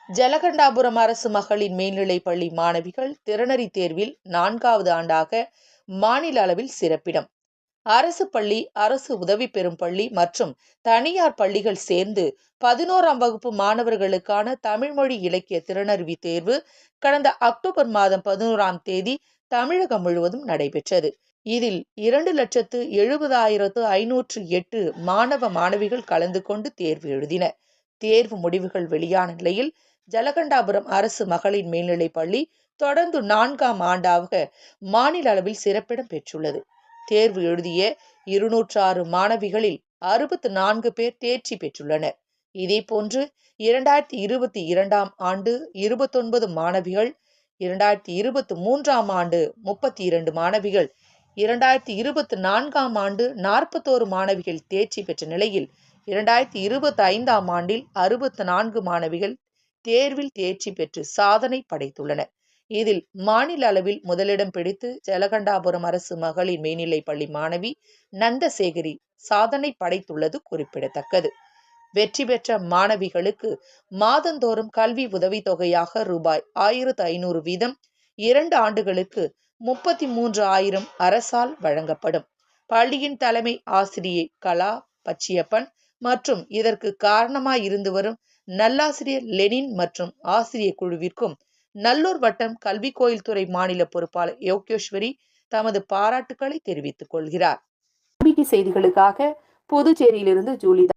ஜலகண்டாபுரம் அரசு மகளிர் மேல்நிலைப் பள்ளி மாணவிகள் திறனறி தேர்வில் 4வது ஆண்டாக மாநில அளவில் சிறப்பிடம். அரசு பள்ளி, அரசு உதவி பெறும் பள்ளி மற்றும் தனியார் பள்ளிகள் சேர்ந்து 11ஆம் வகுப்பு மாணவர்களுக்கான தமிழ்மொழி இலக்கிய திறனறிவு தேர்வு கடந்த அக்டோபர் மாதம் 11ஆம் தேதி தமிழகம் முழுவதும் நடைபெற்றது. இதில் 2,70,508 மாணவ மாணவிகள் கலந்து கொண்டு தேர்வு எழுதினர். தேர்வு முடிவுகள் வெளியான நிலையில் ஜலகண்டாபுரம் அரசு மகளிர் மேல்நிலைப் பள்ளி தொடர்ந்து 4ஆம் ஆண்டாக மாநில அளவில் சிறப்பிடம் பெற்றுள்ளது. தேர்வு எழுதிய 206 மாணவிகளில் 64 பேர் தேர்ச்சி பெற்றுள்ளனர். இதேபோன்று 2022ஆம் ஆண்டு 29 மாணவிகள், 2023ஆம் ஆண்டு 32 மாணவிகள், 2024ஆம் ஆண்டு 41 மாணவிகள் தேர்ச்சி பெற்ற நிலையில் 2025ஆம் ஆண்டில் 64 மாணவிகள் தேர்வில் தேர்ச்சி பெற்று சாதனை படைத்துள்ளனர். இதில் மாநில அளவில் முதலிடம் பிடித்து ஜலகண்டாபுரம் அரசு மகளிர் மேல்நிலைப் பள்ளி மாணவி நந்தசேகரி சாதனை படைத்துள்ளது குறிப்பிடத்தக்கது. வெற்றி பெற்ற மாணவிகளுக்கு மாதந்தோறும் கல்வி உதவித்தொகையாக ரூபாய் 1,500 வீதம் 2 ஆண்டுகளுக்கு 33,000 அரசால் வழங்கப்படும். பள்ளியின் தலைமை ஆசிரியை கலா பச்சியப்பன் மற்றும் இதற்கு காரணமாய் இருந்து வரும் நல்லாசிரியர் லெனின் மற்றும் ஆசிரியர் குழுவிற்கும் நல்லூர் வட்டம் கல்வி கோயில் துறை மாநில பொறுப்பாளர் யோகேஸ்வரி தமது பாராட்டுக்களை தெரிவித்துக் கொள்கிறார். செய்திகளுக்காக புதுச்சேரியிலிருந்து ஜூலி.